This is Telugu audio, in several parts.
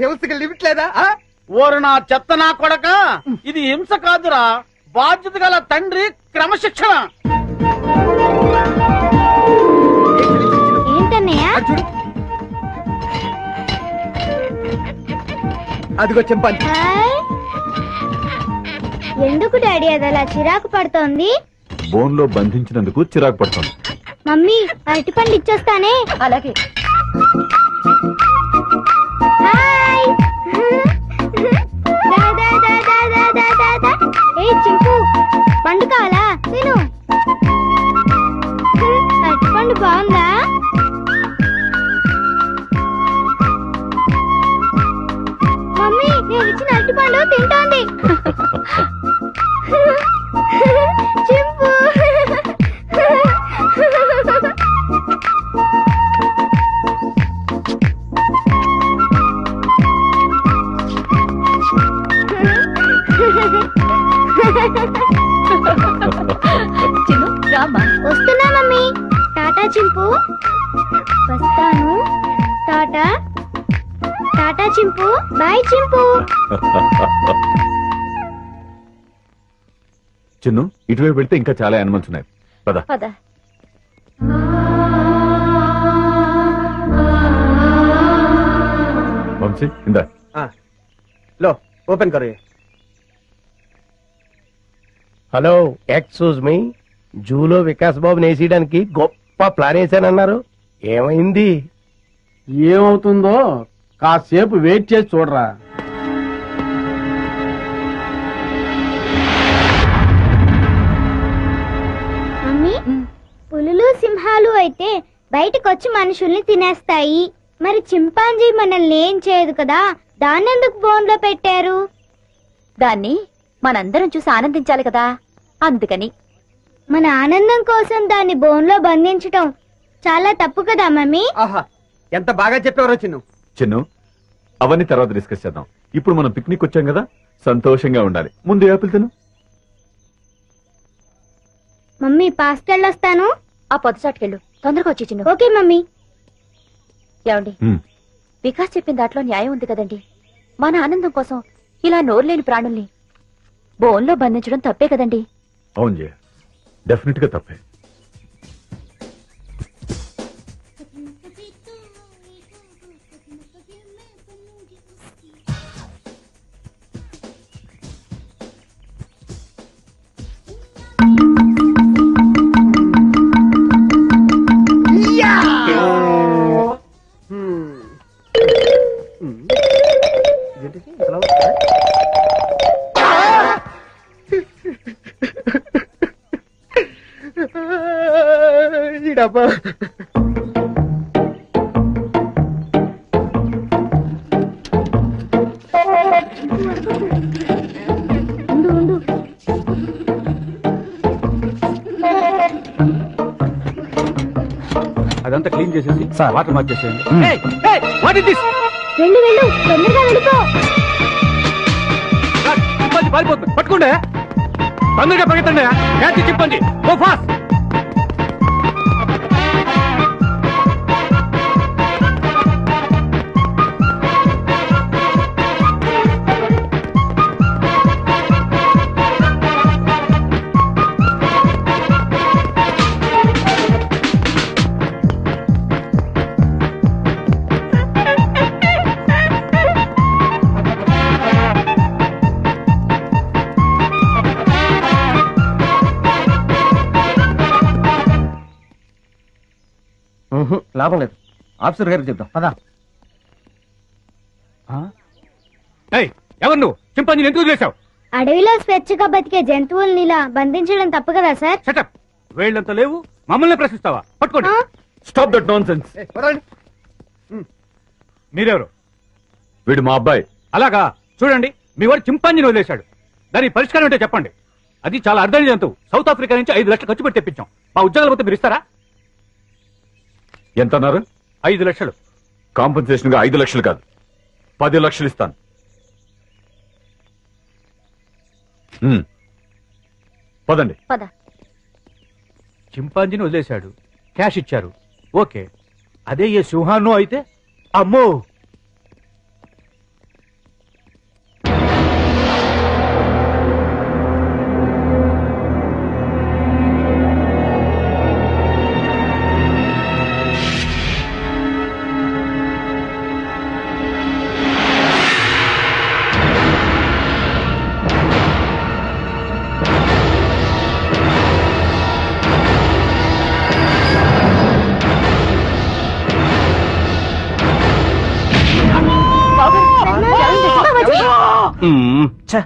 హింస కి లిమిట్ లేదా? ఓరు నా చెత్త నా కొడక, ఇది హింస కాదురా, బాధ్యత గల తండ్రి క్రమశిక్షణ. ఏంటన్నయ్య? అదిగో చింపాంజీ. ఎందుకు డాడీ అది అలా చిరాకు పడుతోంది? బోన్ లో బంధించినందుకు చిరాకు పడుతోంది. మమ్మీ అరటిపండు ఇచ్చొస్తానే. అలాగే. హాయ్. ఏ చింపు, పండు కావాలా? తిను. అరటిపండు బాగుందా? మమ్మీ నేను ఇచ్చిన అరటిపండు తింటోంది. చింపు. వస్తున్నా మమ్మీ. టాటా చింపు. వస్తాను. టాటా. టాటా చింపు. బాయ్ చింపు. చిన్ను, ఇటువైపు వెళ్తే ఇంకా చాలా యానిమల్స్ ఉన్నాయి. పద పద. వంశీ, ఇందా लो ओपन करो. హలో, ఎక్స్క్యూజ్ మీ, జూలో వికాస్ బాబుని వేసేయడానికి గొప్ప ప్లాన్ వేసానన్నారు. ఏమైంది? ఏమవుతుందో కాసేపు వెయిట్ చేసి చూడరా. మమ్మీ, పులులు సింహాలు అయితే బయటకొచ్చి మనుషుల్ని తినేస్తాయి. మరి చింపాంజీ మనల్ని ఏం చేయదు కదా, దాన్నెందుకు బోన్లో పెట్టారు? దాన్ని మనందరం చూసి ఆనందించాలి కదా, అందుకని. మన ఆనందం కోసం దాన్ని బోన్లో బంధించటం చాలా తప్పు కదా మమ్మీ? ఆహా, ఎంత బాగా చెప్పారో చిన్ను. చిన్ను, అవన్నీ తర్వాత డిస్కస్ చేద్దాం. ఇప్పుడు మనం పిక్నిక్ వచ్చాం కదా, సంతోషంగా ఉండాలి. ముందు యాపిల్ తిను. మమ్మీ పాస్టెళ్ళొస్తాను. ఆ పొద్దుచాటుకెళ్ళు, తొందరగా వచ్చి చిన్ను. Okay mummy. ఏమండి, వికాస్ చెప్పిన దాంట్లో న్యాయం ఉంది కదండి. మన ఆనందం కోసం ఇలా నోరులేని ప్రాణుల్ని బోన్లో బంధించడం తప్పే కదండి. అవును జయ, డెఫినెట్ గా తప్పే. డబ్బా అదంతా క్లీన్ చేసేసి వాటర్ మార్చేసేయండి. వెళ్ళు వెళ్ళు, తొందరగా వెళ్ళిపో. పారిపోతుంది, పట్టుకోండి. తొందరగా పరిగెత్తండి. Catch chimpanzee, go fast. లాభం లేదు, ఆఫీసర్ గారికి చెప్తాం. పదా. ఎవరు నువ్వు? చింపాంజీని ఎందుకు చేశావు? అడవిలో స్వేచ్ఛగా బతికే జంతువుల్ని ఇలా బంధించడం తప్పు కదా సార్? షటప్. వేళ్ళంతా లేవు, మమ్మల్ని ప్రశ్నిస్తావా? పట్టుకోండి. Stop that nonsense. మీరెవరు? వీడు మా అబ్బాయి. అలాగా, చూడండి, మీ వాడు చింపాంజీని వదిలేశాడు. దానికి పరిష్కారం అంటే చెప్పండి. అది చాలా అర్థమైన జంతువు. సౌత్ ఆఫ్రికా నుంచి 5 లక్షలు ఖర్చు పెట్టి తెప్పించాం. మా ఉద్యోగాలు పోతే మీరు ఇస్తారా? ఎంత అన్నారు? 5 లక్షలు. కాంపన్సేషన్ గా 5 లక్షలు కాదు, 10 లక్షలు ఇస్తాను. పదండి. పద. చింపాంజీని వదిలేశాడు, క్యాష్ ఇచ్చారు, ఓకే. అదే ఏ సింహాన్నో అయితే అమ్మో. ఛ.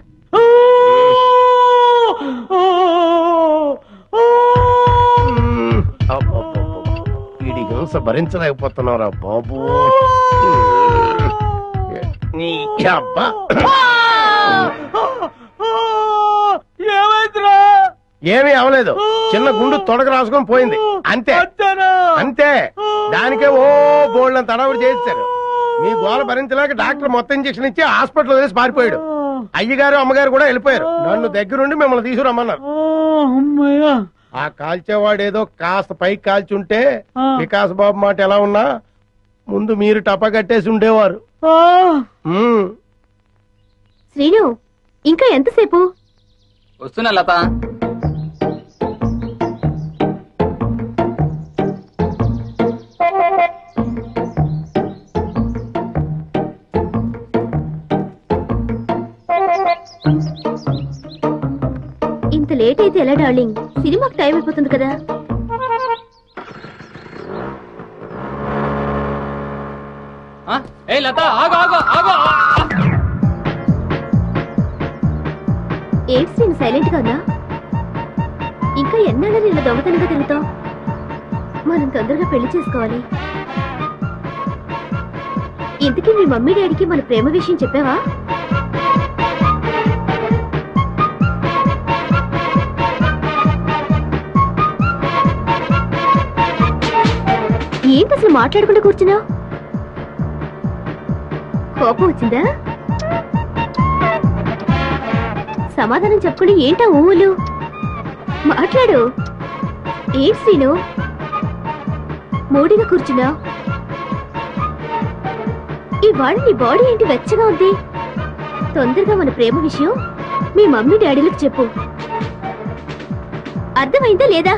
వీడి హింస భరించలేకపోతున్నావురా బాబు. నీ అబ్బా ఏమీ అవలేదు, చిన్న గుండు తొడగ రాసుకొని పోయింది అంతే అంతే. దానికే ఓ బోల్డ్ తడవుడు చేస్తారు. మీ గోల భరించలేక డాక్టర్ మొత్తం ఇంజక్షన్ ఇచ్చి హాస్పిటల్ వదిలేసి పారిపోయాడు. అయ్యగారు అమ్మగారు కూడా వెళ్ళిపోయారు. నన్ను దగ్గరుండి మిమ్మల్ని తీసుకురమ్మన్నారు. ఆ కాల్చేవాడు ఏదో కాస్త పైకి కాల్చుంటే వికాస్ బాబు మాట ఎలా ఉన్నా ముందు మీరు టపా కట్టేసి ఉండేవారు. శ్రీను, ఇంకా ఎంతసేపు? వస్తున్నా లత. ఇంత లేట్ అయితే ఎలా డార్లింగ్? సినిమాకి టైం అయిపోతుంది కదా. ఏ లత, ఆగు ఆగు ఆగు. ఏంటి శ్రీను సైలెంట్ గానా? ఇంకా ఎన్నాళ్ళని ఇలా దొంగతనంగా తిరుగుతావు? మనం తొందరగా పెళ్లి చేసుకోవాలి. ఇంతకీ మీ మమ్మీ డాడీకి మన ప్రేమ విషయం చెప్పావా? ఏంటి అసలు మాట్లాడకుండా కూర్చున్నావు? కోపం వచ్చిందా? సమాధానం చెప్పుకుని ఏంటా ఊళ్ళు? మాట్లాడు. ఏంటి శ్రీను మూడిగా కూర్చున్నావు? ఇవాళ నీ బాడీ ఏంటి వెచ్చగా ఉంది? తొందరగా మన ప్రేమ విషయం మీ మమ్మీ డాడీలకు చెప్పు. అర్థమైందా లేదా?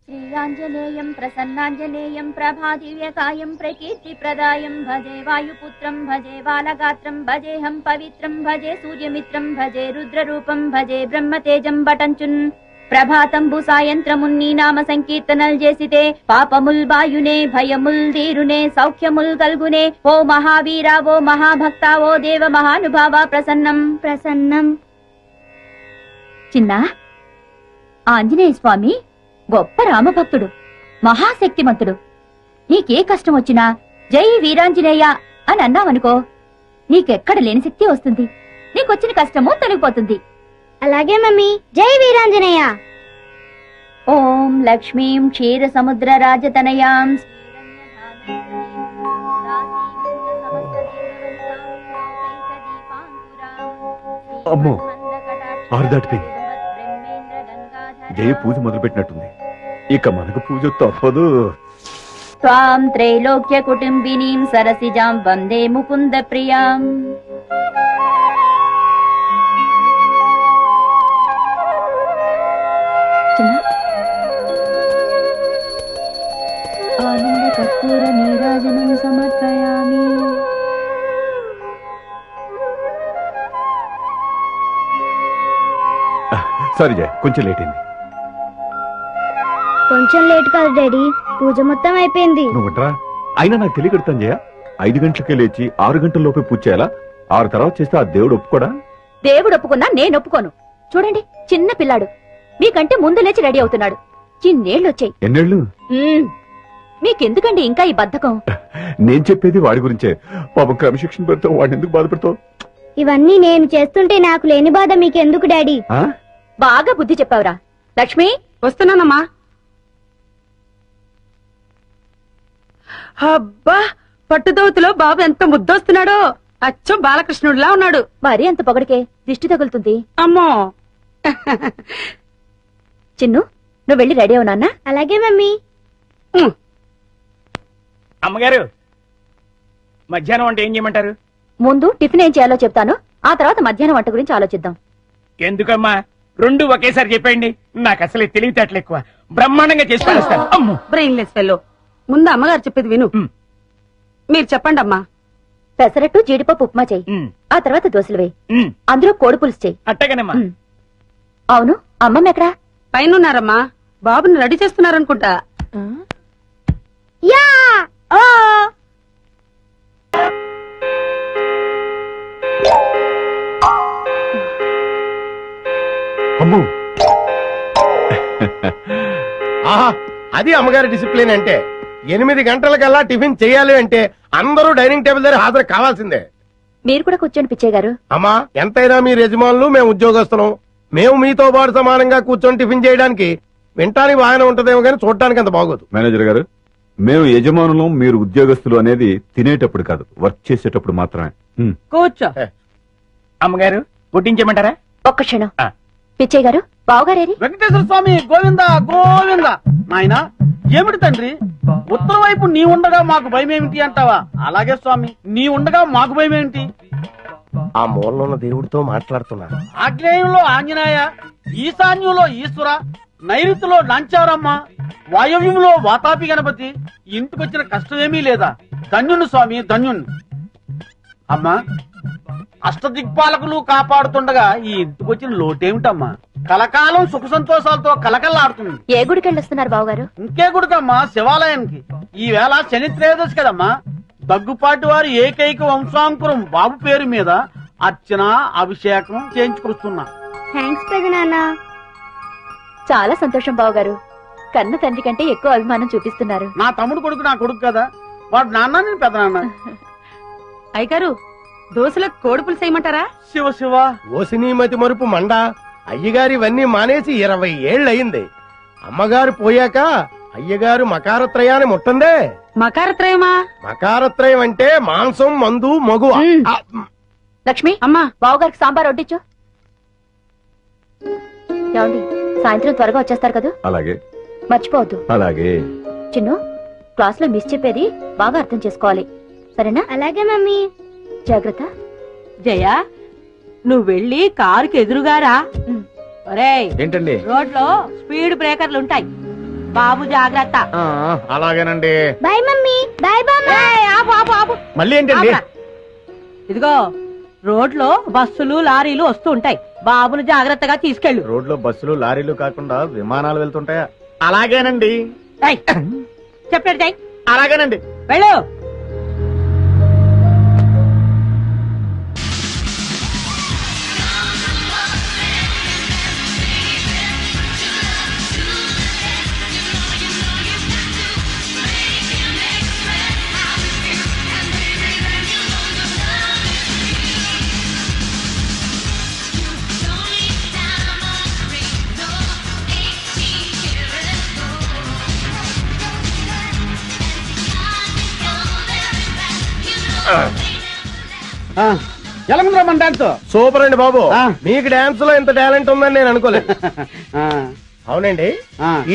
శ్రీయాంజనేయం ప్రసన్నాంజనేయం ప్రభాదివ్యకాయం ప్రకీర్తిప్రదాయం భజే వాయుపుత్రం భజే బాలగాత్రం భజేహం పవిత్రం భజే సూర్యమిత్రం భజే రుద్రరూపం భజే బ్రహ్మతేజం బటంచున్ ప్రభాతంబు సాయంత్రమున్ నీ నామ సంకీర్తనల్ చేసితే పాపముల్ బాయునే భయముల్ దీరునే సౌఖ్యముల్ కల్గునే. ఓ మహావీరా, ఓ మహాభక్త, ఓ దేవ మహానుభావ ప్రసన్నం ప్రసన్నం. చిన్నా, ఆంజనేయ స్వామి గొప్ప రామభక్తుడు, మహాశక్తిమంతుడు. నీకే కష్టం వచ్చినా జై వీరాంజనేయ అని అన్నావనుకో, నీకెక్కడ లేని శక్తి వస్తుంది. నీకొచ్చిన కష్టము తొలగిపోతుంది. అలాగే మమ్మీ. జై వీరాంజనేయ. ఓం లక్ష్మీం క్షీర సముద్ర రాజతనయాం అమ్మో, ఆరు దాటిపోయింది. జయ పూజ మొదలుపెట్టినట్టుంది. ఇక మనకు పూజ తప్పదు. త్వాం త్రైలోక్య కుటుంబినీం సరసిజాం వందే ముకుంద ప్రియాం. ఆనంద కర్పూర నీరాజనం సమర్పయామి. సారీ జయ, కొంచెం లేట్ అయింది. కొంచెం లేట్ కాదు డాడీ, పూజ మొత్తం అయిపోయింది. నువ్వు ఉంటారా? అయినా నాకు తెలియకడతాను జయ. 5 గంటలకే లేచి 6 గంటల లోపే పూజ చేయాలా? 6 తర్వాత చేస్తే ఆ దేవుడు ఒప్పుకోడా? దేవుడు ఒప్పుకున్నా నేను ఒప్పుకోను. చూడండి, చిన్న పిల్లాడు మీకంటే ముందు లేచి రెడీ అవుతున్నాడు. చిన్నేళ్ళొచ్చాయి. ఎన్నేళ్ళు? మీకెందుకండి ఇంకా ఈ బద్ధకం? నేను చెప్పేది వాడి గురించే. పాపం క్రమశిక్షణ పెడతావు, వాడిని ఎందుకు బాధపడతావు? ఇవన్నీ నేను చేస్తుంటే నాకు లేని బాధ మీకెందుకు డాడీ? బాగా బుద్ధి చెప్పావురా. లక్ష్మి, వస్తున్నానమ్మా. అబ్బా, పట్టుదోతులో బాబు ఎంత ముద్దొస్తున్నాడో. అచ్చం బాలకృష్ణుడిలా ఉన్నాడు. మరీ అంత పొగడికే దిష్టి తగులుతుంది. అమ్మో, చిన్ను నువ్వు వెళ్ళి రెడీ అవు నాన్న. అలాగే మమ్మీ. అమ్మగారు మధ్యాహ్నం వంట ఏం చేయమంటారు? ముందు టిఫిన్ ఏం చేయాలో చెప్తాను, ఆ తర్వాత మధ్యాహ్నం వంట గురించి ఆలోచిద్దాం. ఎందుకమ్మా రెండు ఒకేసారి చెప్పండి, నాకు అసలే తెలివితేటలు ఎక్కువ. బ్రహ్మాండంగా చేసి పడేస్తాను. అమ్మో బ్రెయిన్లెస్ ఫెల్లో. ముందు అమ్మగారు చెప్పేది విను. మీరు చెప్పండి అమ్మా. పెసరట్టు జీడిపప్పు ఉప్మా చెయ్యి, ఆ తర్వాత దోశలు వేయి, అందులో కోడి పులుసు చెయ్యి. అట్టగనమ్మా. అవును, అమ్మమ్మ ఎక్కడా? పైన ఉన్నారమ్మా, బాబుని రెడీ చేస్తున్నారనుకుంటా. యా అమ్మో ఆహా, అది అమ్మగారి డిసిప్లిన్ అంటే. 8 గంటలకల్లా టిఫిన్ చేయాలి అంటే అందరూ డైనింగ్ టేబుల్ దగ్గర హాజరు కావాల్సిందే. మీరు కూడా కూర్చొని పిచ్చయ్య గారు. అమ్మా ఎంతైనా మీ యజమానులు, మేము ఉద్యోగస్తులం. మేము మీతో పాటు సమానంగా కూర్చొని టిఫిన్ చేయడానికి వింటానికి బాగానే ఉంటదేమో కానీ చూడటానికి అంత బాగోదు. మేనేజర్ గారు, మేము యజమానులం, మీరు ఉద్యోగస్తులు అనేది తినేటప్పుడు కాదు, వర్క్ చేసేటప్పుడు మాత్రమే. కూర్చో. అమ్మగారు వడ్డించమంటారా? ఒక్క క్షణం. పిచ్చయ్య గారు, బావగారేరి? వెంకటేశ్వర స్వామి గోవింద గోవింద. నాయనా ఏమిటి తండ్రి, ఉత్తరం వైపు నీ ఉండగా మాకు భయం ఏమిటి అంటావా? అలాగే స్వామి, నీ ఉండగా మాకు భయం ఏమిటి? ఆ మూలలో ఉన్న దేవుడితో మాట్లాడుతున్నారు. ఆగ్నేయంలో ఆంజనేయ, ఈశాన్యంలో ఈశ్వర, నైరుతిలో నాంచారమ్మ, వాయవ్యంలో వాతాపి గణపతి. ఇంటికొచ్చిన కష్టమేమీ లేదా? ధన్యుణ్ణి స్వామి, ధన్యుణ్ణి. అమ్మా, అష్టదిక్పాలకులు కాపాడుతుండగా ఈ ఇంటికొచ్చిన లోటేమిటమ్మా? కలకాలం సుఖ సంతోషాలతో కలకల్లాడుతుంది. ఏ గుడికి వెళ్ళొస్తున్నారు బావగారు? ఇంకే గుడికమ్మా? శివాలయానికి. ఈ వేళ శని త్రయోదశి కదమ్మా. దగ్గుపాటి వారి ఏకైక వంశాంకురం బాబు పేరు మీద అర్చన అభిషేకం చేయించుకొస్తున్నా. థ్యాంక్స్ పెదనాన్న. చాలా సంతోషం బావగారు, కన్న తండ్రి కంటే ఎక్కువ అభిమానం చూపిస్తున్నారు. నా తమ్ముడు కొడుకు నా కొడుకు కదా, వాడు నాన్న నేను పెద్ద నాన్న. అయ్యగారు, దోశలకు కోడి పులుసు వేయమంటారా? శివ శివ. ఓసినీమతి మరుపు మండ. అయ్యగారు ఇవన్నీ మానేసి 20 ఏళ్ళయింది. అమ్మగారు పోయాక అయ్యగారు మకారత్రయాన్ని ముట్టందే. మకారత్రయమా? మకారత్రయం అంటే మాంసం, మందు, మగువ. లక్ష్మి, అమ్మా, బావగారికి సాంబార్ వడ్డించు. ఏమండి, సాయంత్రం త్వరగా వచ్చేస్తారు కదా? అలాగే మర్చిపోవద్దు. అలాగే. చిన్ను, క్లాస్ లో మిస్ చెప్పేది బాగా అర్థం చేసుకోవాలి, సరేనా? అలాగే మమ్మీ. జాగ్రత్త. జయ, నువ్వు వెళ్ళి కారుకి ఎదురుగారా. ఒరేయ్, ఏంటండి? రోడ్లో స్పీడ్ బ్రేకర్లు ఉంటాయి, బాబు జాగ్రత్త. అలాగేనండి. Bye mummy. బాయ్ బామ్మ. ఆపు ఆపు ఆపు. మళ్ళీ ఏంటండి? ఆపురా. ఇదిగో, రోడ్లో బస్సులు లారీలు వస్తూ ఉంటాయి, బాబును జాగ్రత్తగా తీసుకెళ్ళు. రోడ్లో బస్సులు లారీలు కాకుండా విమానాలు వెళ్తుంటాయా? అలాగేనండి. ఏయ్, చెప్పాడు జై. అలాగేనండి. వెళ్ళు. ఎలా ఉందిరా మన డాన్స్? సూపర్ అండి బాబు. ఆ. మీకు డాన్స్ లో ఇంత టాలెంట్ ఉందని నేను అనుకోలేదు. అవునండి,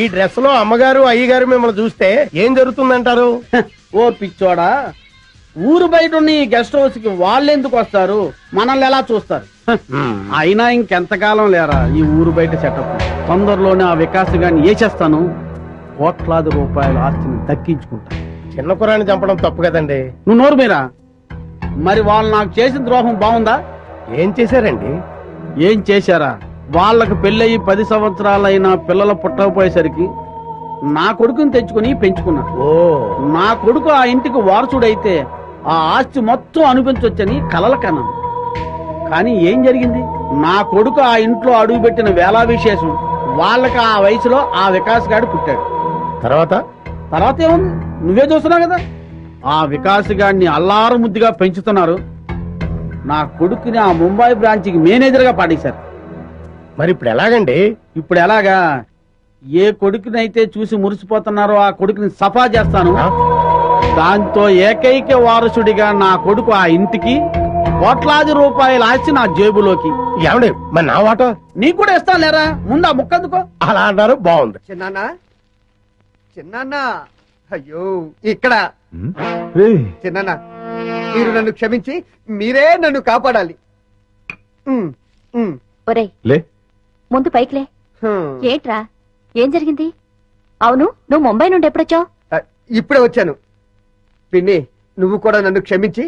ఈ డ్రెస్ లో అమ్మగారు అయ్యగారు మిమ్మల్ని చూస్తే ఏం జరుగుతుందంటారు? ఓ పిచ్చోడా, ఊరు బయట ఉన్న ఈ గెస్ట్ హౌస్ కి వాళ్ళు ఎందుకు వస్తారు, మనల్ని ఎలా చూస్తారు? అయినా ఇంకెంతకాలం లేరా ఈ ఊరు బయట సెటప్. తొందరలోనే ఆ వికాస్ గాని చేస్తాను, కోట్లాది రూపాయల ఆస్తిని దక్కించుకుంటా. చిన్న కురాన్ని చంపడం తప్పు కదండి. నువ్వు నోరు మీరా. మరి వాళ్ళు నాకు చేసిన ద్రోహం బాగుందా? ఏం చేశారండి? ఏం చేశారా? వాళ్ళకు పెళ్ళయి 10 సంవత్సరాలైనా పిల్లలు పుట్టకపోయేసరికి నా కొడుకుని తెచ్చుకుని పెంచుకున్నాను. ఓ, నా కొడుకు ఆ ఇంటికి వారసుడైతే ఆ ఆస్తి మొత్తం అనిపించొచ్చని కలల కన్నాను. కానీ ఏం జరిగింది? నా కొడుకు ఆ ఇంట్లో అడుగుపెట్టిన వేళా విశేషం వాళ్ళకి ఆ వయసులో ఆ వికాస్ గాడు పుట్టాడు. తర్వాత ఏముంది, నువ్వే చూస్తున్నావు కదా. ఆ వికాస్ గాడిని అల్లారు ముద్దుగా పెంచుతున్నారు. నా కొడుకుని ఆ ముంబై బ్రాంచ్కి మేనేజర్ గా పాడేశారు. మరి ఇప్పుడు ఎలాగండి? ఇప్పుడు ఎలాగా? ఏ కొడుకునైతే చూసి మురిసిపోతున్నారో ఆ కొడుకుని సఫా చేస్తాను. దాంతో ఏకైక వారసుడిగా నా కొడుకు ఆ ఇంటికి కోట్లాది రూపాయల ఆస్తి నా జేబులోకి. ఏమండి మరి నా వాటో నీకు కూడా ఇస్తాను లేరా, ముందు ఆ ముక్కందుకో. అలా అన్నారు, బాగుంది. చిన్నాన్న చిన్నాన్న అయ్యో ఇక్కడ ఉమ్, రేయ్, చిన్నాన్న మీరు నన్ను క్షమించి మీరే నన్ను కాపాడాలి. ఉమ్, ఉమ్, ఒరేయ్ లే ముందు పైకిలే. హ్మ్. ఏంట్రా ఏం జరిగింది? అవును నువ్వు ముంబై నుండి ఎప్పుడొచ్చావు? ఇప్పుడే వచ్చాను. పిన్ని నువ్వు కూడా నన్ను క్షమించి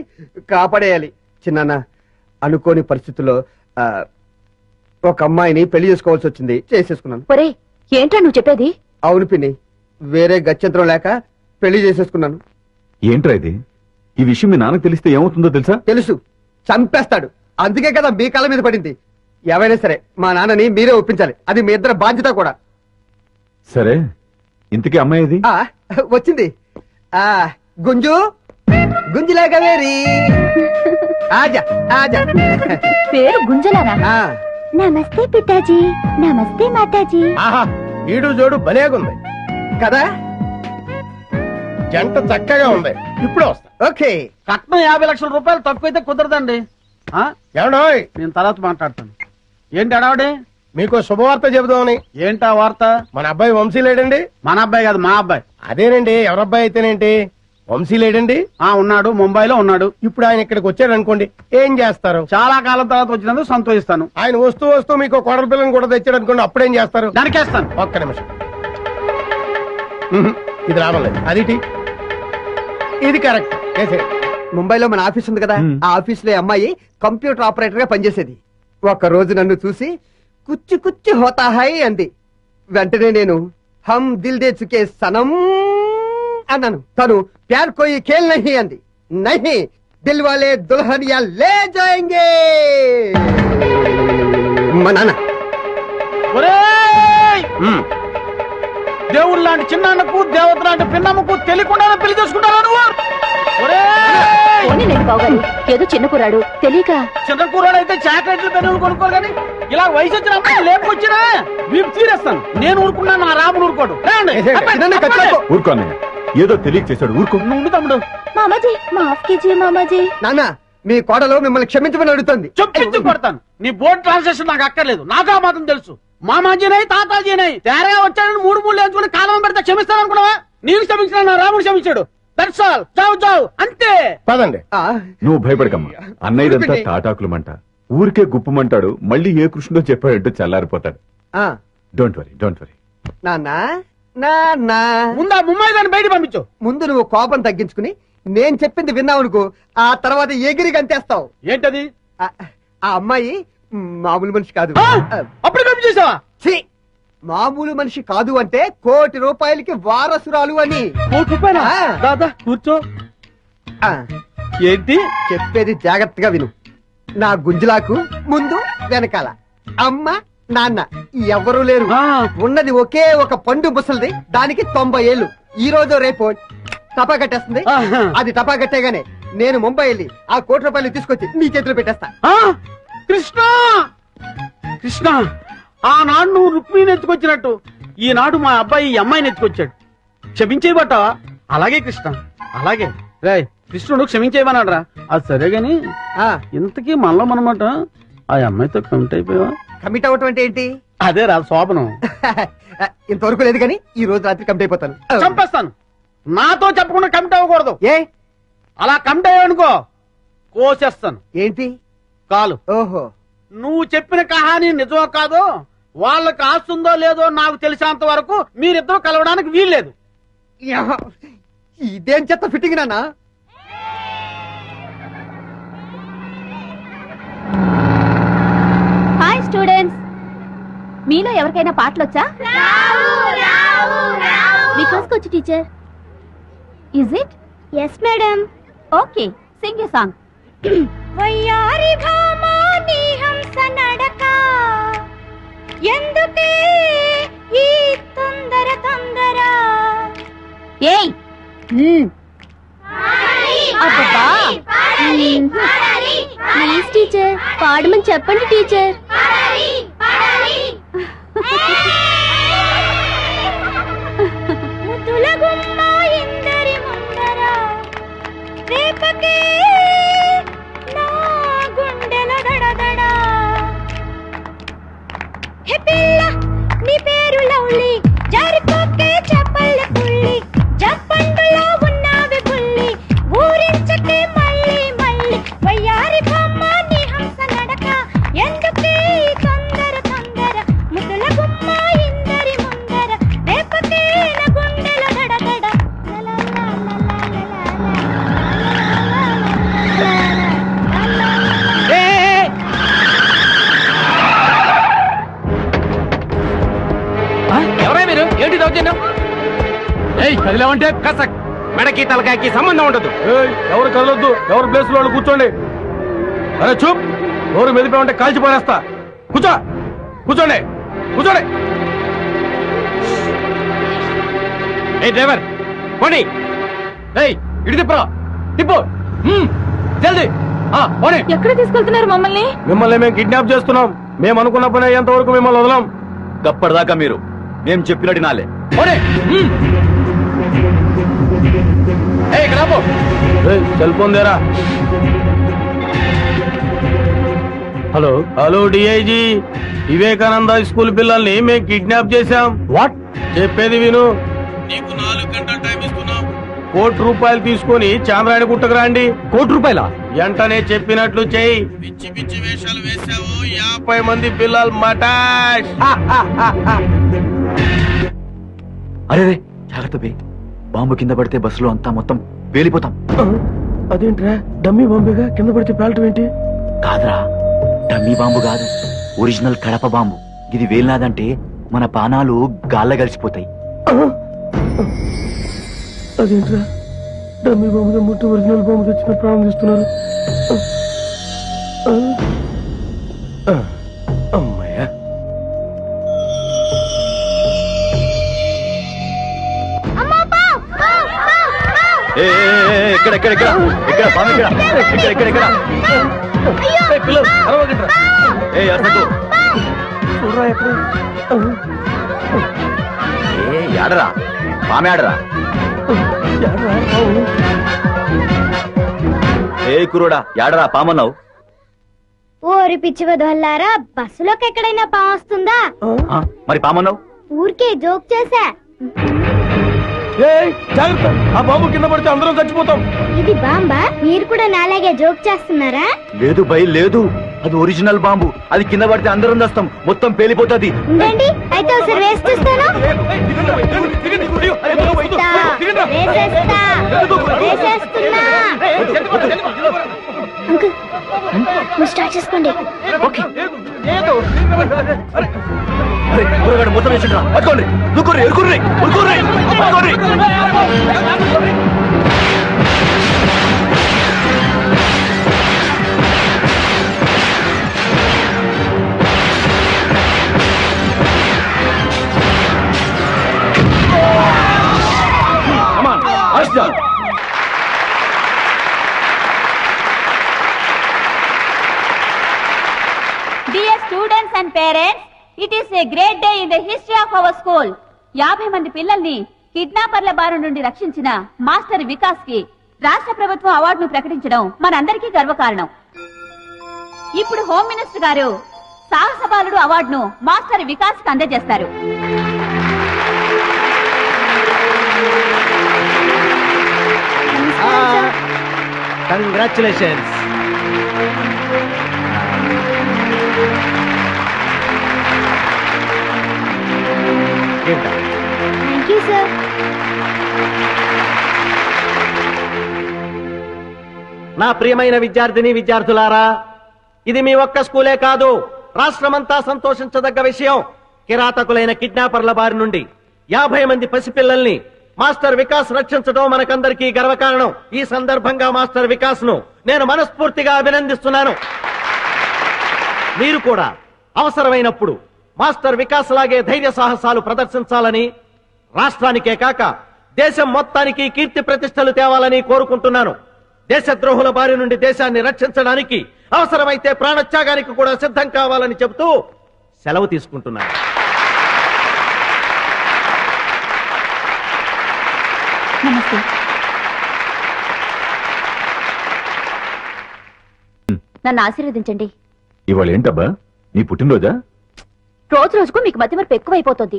కాపాడేయాలి. చిన్నాన్న అనుకోని పరిస్థితుల్లో ఒక అమ్మాయిని పెళ్లి చేసుకోవాల్సి వచ్చింది, చేసేసుకున్నాను. ఒరేయ్ ఏంట్రా నువ్వు చెప్పేది? అవును పిన్ని, వేరే గత్యంతరం లేక పెళ్లి చేసేసుకున్నాను. ఏంట్రా ఇది? ఈ విషయం మీ నాన్నకు తెలిస్తే ఏమవుతుందో తెలుసా? తెలుసు, చంపేస్తాడు. అందుకే కదా మీ కాళ్ళ మీద పడింది. ఏవైనా సరే మా నాన్నని మీరే ఒప్పించాలి, అది మీ ఇద్దరు బాధ్యత కూడా. సరే, ఇంతకీ అమ్మాయి ఇది? వచ్చింది. గుంజు గుంజులాగా వేరి ఆజా ఆజా. పేరు గుంజలానా? నమస్తే పితాజీ, నమస్తే మాతాజీ. ఆహా, ఈడు జోడు భలేగుంది కదా, జంట చక్కగా ఉంది. ఇప్పుడే వస్తా. ఓకే. కట్నం 50 లక్షల రూపాయలు తక్కువైతే కుదరదండి. ఏమండోయ్, నేను తర్వాత మాట్లాడతాను. ఏంటి అడావడే? మీకు శుభవార్త చెబుదామని. ఏంటా వార్త? మన అబ్బాయి వంశీ లేడండి. మన అబ్బాయి కాదు, మా అబ్బాయి. అదేనండి, ఎవరబ్బాయి అయితేనేంటి, వంశీ లేడండి. ఉన్నాడు, ముంబైలో ఉన్నాడు. ఇప్పుడు ఆయన ఇక్కడికి వచ్చాడు అనుకోండి, ఏం చేస్తారు? చాలా కాలం తర్వాత వచ్చినందుకు సంతోషిస్తాను. ఆయన వస్తూ వస్తూ మీకు కోడల పిల్లని కూడా తెచ్చాడు అనుకోండి, అప్పుడేం చేస్తారు? దానికేస్తాను. ఒక్క నిమిషం. ఇది రావడం లేదు. అది ఇది కరెక్ట్. ముంబైలో మన ఆఫీస్ ఉంది కదా, ఆ ఆఫీస్ లో అమ్మాయి కంప్యూటర్ ఆపరేటర్ గా పనిచేసేది. ఒక రోజు నన్ను చూసి కుచ్చి కుచ్చి హోతా హై అంది. వెంటనే నేను హమ్ దిల్ దే చుకే సనం అన్నాను. తను ప్యార్ కోయి ఖేల్ నహీ అంది. నహీ, దిల్ వాలే దుల్హనియా లే జాయేంగే. మా నాన్న ఒరేయ్! దేవుడు లాంటి చిన్నాన్నకు, దేవత లాంటి పిన్నమ్మకు తెలియకుండా పెళ్లి చేసుకుంటారా నువ్వు? ఒరేయ్! పోనీ నేను బావగారు, ఏదో చిన్న కురాడు తెలియక. చిన్న కూరడు అయితే చాక్లెట్లు పెన్నులు కొనుక్కోరు కానీ ఇలా వయసు వచ్చిన అమ్మాయి లేపుకొచ్చినా వీపు తీరేస్తాను. నేను ఊరుకున్నాను, నా రాముడు ఊరుకోడు. ఊరుకోనే, ఏదో తెలియక చేశాడు, ఊరుకో. నువ్వు తమ్ముడు. మామాజీ మాఫ్ కీజియే మామాజీ. నాన్న, మీ కోడలు మిమ్మల్ని క్షమించమని అడుగుతుంది. చొప్పించి కొడతాను. నీ బోర్డు ట్రాన్సాక్షన్ నాకు అక్కర్లేదు, నాకు ఆ మాత్రం తెలుసు. మామాజీనై తాతాజీనై తేరగా వచ్చాడని మూడు వేసుకుని కాలం పెడితే క్షమిస్తాను అనుకున్నావా? నేను క్షమించిన నా రాముడు క్షమించాడు. That's all. చావు చావు అంతే. పదండి. నువ్వు భయపడకమ్మా, అన్నయ్యదంతా తాటాకులమంట, ఊరికే గుప్పమంటాడు. మళ్ళీ ఏ కృష్ణుడో చెప్పాడంటూ చల్లారిపోతాడు. Don't worry, don't worry. నాన్న ముందు ఆ ముమ్మాయి దాన్ని బయట పంపించు. ముందు నువ్వు కోపం తగ్గించుకుని నేను చెప్పింది విన్నావు అనుకో, ఆ తర్వాత ఎగిరి గంతేస్తావు. ఏంటది? ఆ అమ్మాయి మామూలు మనిషి కాదు. అప్పుడు కప్పి చేసావా? మామూలు మనిషి కాదు అంటే ₹1 కోటి వారసురాలు అని. ₹1 దాదా కూర్చో. ఏంటి చెప్పేది? జాగ్రత్తగా విను. నా గుంజులాకు ముందు వెనకాల అమ్మ నాన్న ఎవరూ లేరు. ఉన్నది ఒకే ఒక పండు ముసలిది, దానికి 90 ఏళ్ళు. ఈ రోజు రేపు టపా కట్టేస్తుంది. అది టపా కట్టేగానే నేను ముంబై వెళ్ళి ఆ ₹1 తీసుకొచ్చి నీ చేతిలో పెట్టేస్తా. కృష్ణ కృష్ణ, ఆనాడు నువ్వు రుక్మిణిని ఎత్తుకొచ్చినట్టు ఈనాడు మా అబ్బాయి ఈ అమ్మాయిని ఎత్తుకొచ్చాడు. క్షమించేయబట్టావా? అలాగే కృష్ణ, అలాగే. రేయ్, కృష్ణుడు క్షమించేయమన్నాడు. అది సరే గాని ఇంతకీ మనలో మనమాట ఆ అమ్మాయితో కమిట్ అయిపోయావా? కమిట్ అవటం అంటే ఏంటి? అదే రా శోభనం. ఇంతవరకు లేదు కానీ ఈ రోజు రాత్రి కమిట్ అయిపోతాను. చంపేస్తాను. నాతో చెప్పకుండా కమిట్ అవ్వకూడదు. ఏ అలా కమిట్ అయ్యావనుకో కోసేస్తాను. ఏంటి? కాలు. ఓహో, నువ్వు చెప్పిన కహాని నిజమో కాదో, వాళ్ళకి ఆస్తుందో లేదో నాకు తెలిసినంత వరకు మీరిద్దరూ కలవడానికి వీల్లేదు. ఇదేం చెత్త ఫిట్టింగ్ నాన్న. హాయ్ స్టూడెంట్స్, మీలో ఎవరికైనా పాటలు వచ్చా? Because teacher. Is it? Yes madam. Okay, sing a song. వయ్యారి భామాని హంస నడక, ఎందుకే ఈ తొందర తొందర. ఏయ్ అబ్బబ్బా, ప్లీజ్ టీచర్ పాడమని చెప్పండి టీచర్. ముద్దుల గుమ్మ ఇందరి ముందర రేపకే నా దౌర్జన్యం? కదిలేమంటే కసక్. మెడకి తలకాయకి సంబంధం ఉండదు. ఎవరు కదలొద్దు, ఎవరు ప్లేస్ లో కూర్చోండి. అరే చూప్, ఎవరు మెదిపే కాల్చి పారేస్తా. కూర్చో, కూర్చోండి, కూర్చోండి. ఏ డ్రైవర్ పోనీ. ఇటు తిప్పరా, తిప్పు. జల్దీ పోనీ. ఎక్కడ తీసుకెళ్తున్నారు మమ్మల్ని? మిమ్మల్ని మేము కిడ్నాప్ చేస్తున్నాం. మేము అనుకున్న పని అయ్యేంత వరకు మిమ్మల్ని వదలం. గప్పటిదాకా మీరు మేము చెప్పినట్టు నాలే. పోనీ. ఇక్కడ ఆపు. సెల్ ఫోన్ దేరా. Hello hello DIG, Vivekananda school పిల్లల్ని మేము కిడ్నాప్ చేశాం. వాట్? చెప్పేది విను. నీకు 4 గంటల టైం ఇస్తున్నాం. ₹1,00,000 తీసుకొని చాంద్రాయణ గుట్టకు రండి. ₹1,00,000? వెంటనే చెప్పినట్లు చెయ్యి. పిచ్చి పిచ్చి వేషాలు వేసావు, 50 మంది పిల్లలు మటాష్. అరే జాగ్రత్త బే, బాంబు కింద పడితే బస్సులో అంతా మొత్తం పేలిపోతాం. అదేంట్రా, డమ్మీ బాంబేగా, కింద పడితే పేలటం ఏంటి? కాదురా, డమ్మీ బాంబు కాదు, ఒరిజినల్ కడప బాంబు. ఇది వేలినాదంటే మన పానాలు గాల్ల కలిసిపోతాయి. అదేంట్రా, డమ్మీ బాంబుగా ముట్టి ఒరిజినల్ బాంబు తెచ్చిన ప్రారంభిస్తున్నారు. అమ్మాయ్యా. ఇక్కడ ఇక్కడ ఇక్కడ ఇక్కడ బాంబు ఇక్కడ ఇక్కడ ఇక్కడ ఇక్కడ. పిల్లలు అరవకండ్రా. అసలు చూడరా ఎక్కడ. ఆడరా బామె ఆడరా. కురుడా యాడరా పామన్నావు? ఓరి పిచ్చి వదలారా, బస్సులోకి ఎక్కడైనా పాము వస్తుందా? మరి పామన్నావు? ఊరికే జోక్ చేశా. జాగ్రత్త, ఆ బాంబు కింద పడితే అందరం చచ్చిపోతాం. ఇది బాంబా? మీరు కూడా నాలాగే జోక్ చేస్తున్నారా? లేదు భయ్ లేదు, అది ఒరిజినల్ బాంబు. అది కింద పడితే అందరం వస్తాం, మొత్తం పేలిపోతుంది. ఉండండి, అయితే ఒకసారి వేసి చూస్తాను. వేసేస్తున్నా. అంకుల్, స్టార్ట్ చేసుకోండి. మొత్తం వేసిండ్రా, పట్టుకోండి, దుక్కుర్రి, ఎరుకుర్రి, ఉరుకుర్రి, పట్టుకోండి. Dear students and parents, it is a great day in the history of our school. 50 మంది పిల్లల్ని కిడ్నాపర్ల బారి నుండి రక్షించిన మాస్టర్ వికాస్ కి రాష్ట్ర ప్రభుత్వం అవార్డును ప్రకటించడం మనందరికీ గర్వకారణం. ఇప్పుడు హోమ్ మినిస్టర్ గారు సాహస బాలుడు అవార్డును మాస్టర్ వికాస్ కి అందజేస్తారు. కంగ్రాచులేషన్స్. Thank you sir. నా ప్రియమైన విద్యార్థిని విద్యార్థులారా, ఇది మీ ఒక్క స్కూలే కాదు, రాష్ట్రమంతా సంతోషించదగ్గ విషయం. కిరాతకులైన కిడ్నాపర్ల బారి నుండి 50 మంది పసిపిల్లల్ని మాస్టర్ వికాస్ రక్షించడం మనకందరికీ గర్వకారణం. ఈ సందర్భంగా మాస్టర్ వికాస్ ను నేను మనస్ఫూర్తిగా అభినందిస్తున్నాను. మీరు కూడా అవసరమైనప్పుడు మాస్టర్ వికాస్ లాగే ధైర్య సాహసాలు ప్రదర్శించాలని, రాష్ట్రానికే కాక దేశం మొత్తానికి కీర్తి ప్రతిష్టలు తేవాలని కోరుకుంటున్నాను. దేశద్రోహుల బారి నుండి దేశాన్ని రక్షించడానికి అవసరమైతే ప్రాణత్యాగానికి కూడా సిద్ధం కావాలని చెబుతూ సెలవు తీసుకుంటున్నాను. నమస్తే. నన్ను ఆశీర్వదించండి. ఇవాళ ఏంటబ్బా, నీ పుట్టినరోజా? రోజు రోజుకు మీకు మతిమరుపు ఎక్కువైపోతుంది.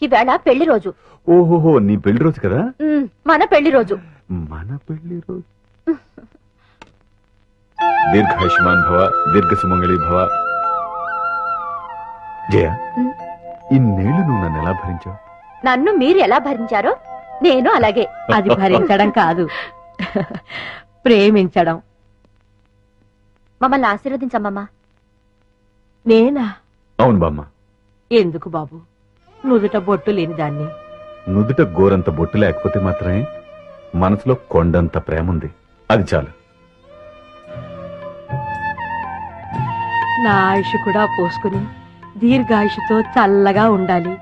ఈవేళ పెళ్లి రోజు. ఓహోహో, నీ పెళ్లి రోజు కదా? మన పెళ్లి రోజు. మన పెళ్లి రోజు. దీర్ఘాయుష్మాన్ భవ, దీర్ఘ సుమంగళి భవ. జయ, ఇన్నేళ్లు నువ్వు నన్ను ఎలా భరించావు? నన్ను మీరు ఎలా భరించారో నేను అలాగే. అది భరించడం కాదు, ప్రేమించడం. మమ్మల్ని ఆశీర్వదించమ్మా. నేనా? అవును బామ్మ. ఎందుకు బాబు, నుదుట బొట్టు లేని దాన్ని నుదుట గోరంత బొట్టు లేకపోతే మాత్రమే మనసులో కొండంత ప్రేమ ఉంది. అది చాలు. నా ఆయుష్ కూడా పోసుకుని దీర్ఘాయుషుతో చల్లగా ఉండాలి.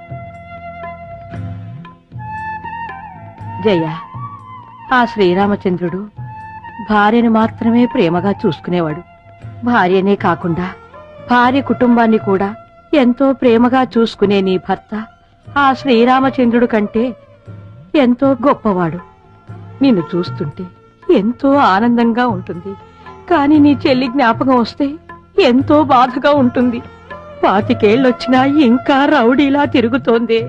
జయ, ఆ శ్రీరామచంద్రుడు భార్యను మాత్రమే ప్రేమగా చూసుకునేవాడు. భార్యనే కాకుండా భార్య కుటుంబాన్ని కూడా ఎంతో ప్రేమగా చూసుకునే నీ భర్త ఆ శ్రీరామచంద్రుడు కంటే ఎంతో గొప్పవాడు. నిన్ను చూస్తుంటే ఎంతో ఆనందంగా ఉంటుంది. కాని నీ చెల్లి జ్ఞాపకం వస్తే ఎంతో బాధగా ఉంటుంది. 25 ఏళ్ళొచ్చినా ఇంకా రౌడీలా తిరుగుతోంది.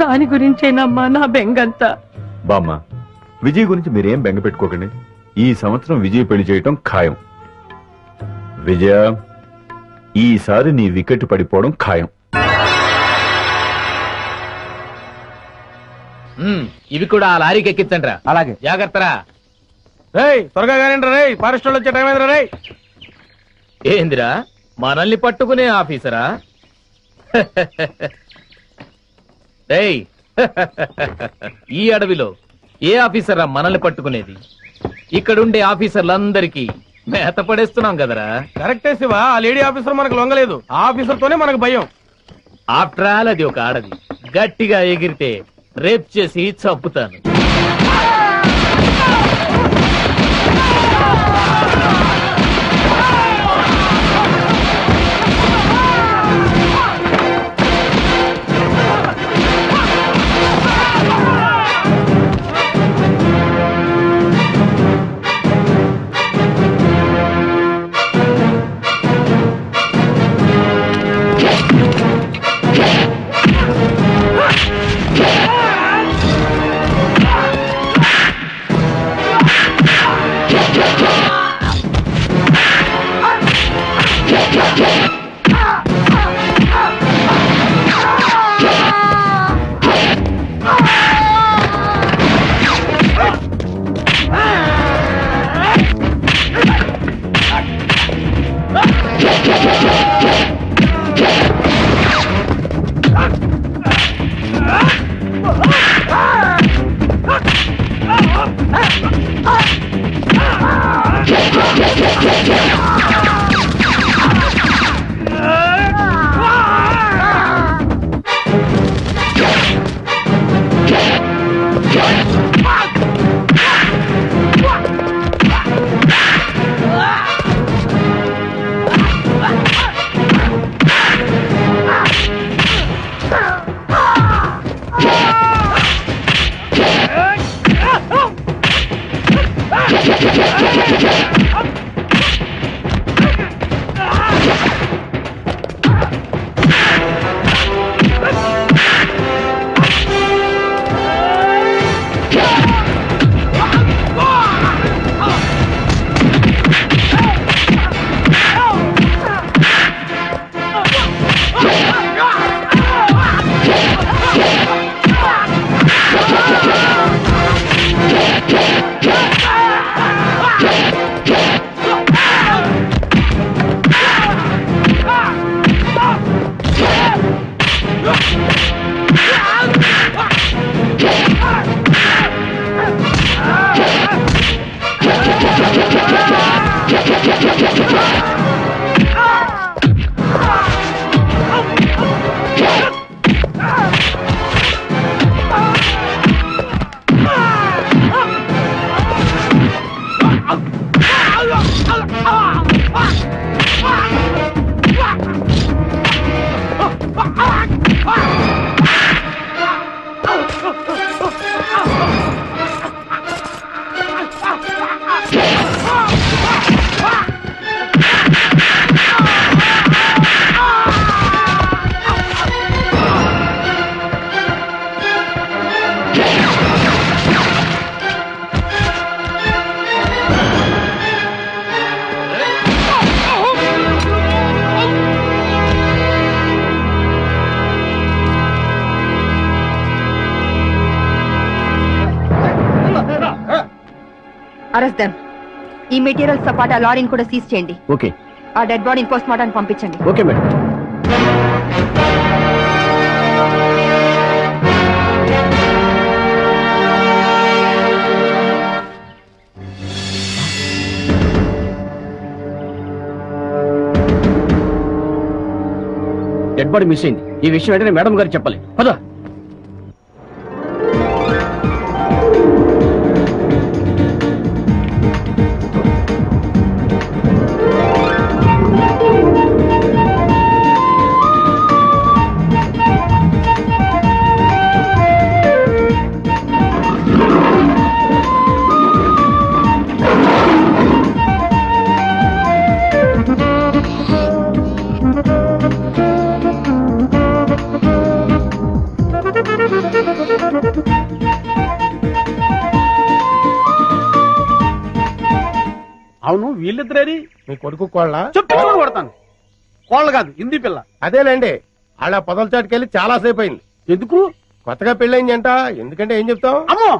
దాని గురించేనమ్మా నా బెంగంతా. బామ్మ, విజయ్ గురించి మీరేం బెంగ పెట్టుకోకండి. ఈ సంవత్సరం విజయ్ పెళ్లి చేయటం ఖాయం. విజయ, ఈసారి నీ వికెట్ పడిపోవడం ఖాయం. ఇవి కూడా ఆ లారీకి ఎక్కించండి. అలాగే, జాగ్రత్తరా. త్వరగా కానిండ్రా రే, ఫారెస్ట్ వాళ్ళు వచ్చే టైం అయిందిరా రే. ఏందిరా, మనల్ని పట్టుకునే ఆఫీసరా? రేయ్, ఈ అడవిలో ఏ ఆఫీసరా మనల్ని పట్టుకునేది? ఇక్కడుండే ఆఫీసర్లందరికీ మేత పడేస్తున్నాం కదరా. కరెక్టే శివ, ఆ లేడీ ఆఫీసర్ మనకు లొంగలేదు. ఆ ఆఫీసర్ తోనే మనకు భయం. ఆఫ్టర్ ఆల్ అది ఒక ఆడది. గట్టిగా ఎగిరితే రేప్ చేసి చంపుతాను. Arrest them. ఈ మెటీరియల్స్ తో పాటు ఆ లారీని కూడా సీజ్ చేయండి. ఓకే. ఆ డెడ్ బాడీని పోస్ట్ మార్టం పంపించండి. Okay madam. Dead body miss అయింది. ఈ విషయం వెంటనే మేడం గారికి చెప్పాలి. పద. అవును, వీళ్ళిద్దరేది? మీ కొడుకు కోళ్ళ చెప్పు కొడతాను. కోళ్ళ కాదు, హిందీ పిల్ల. అదేలేండి, అలా పొదల చాటుకెళ్ళి చాలా సేపు అయింది. ఎందుకు? కొత్తగా పెళ్ళైంది అంట. ఎందుకంటే ఏం చెప్తాం? అమ్మో,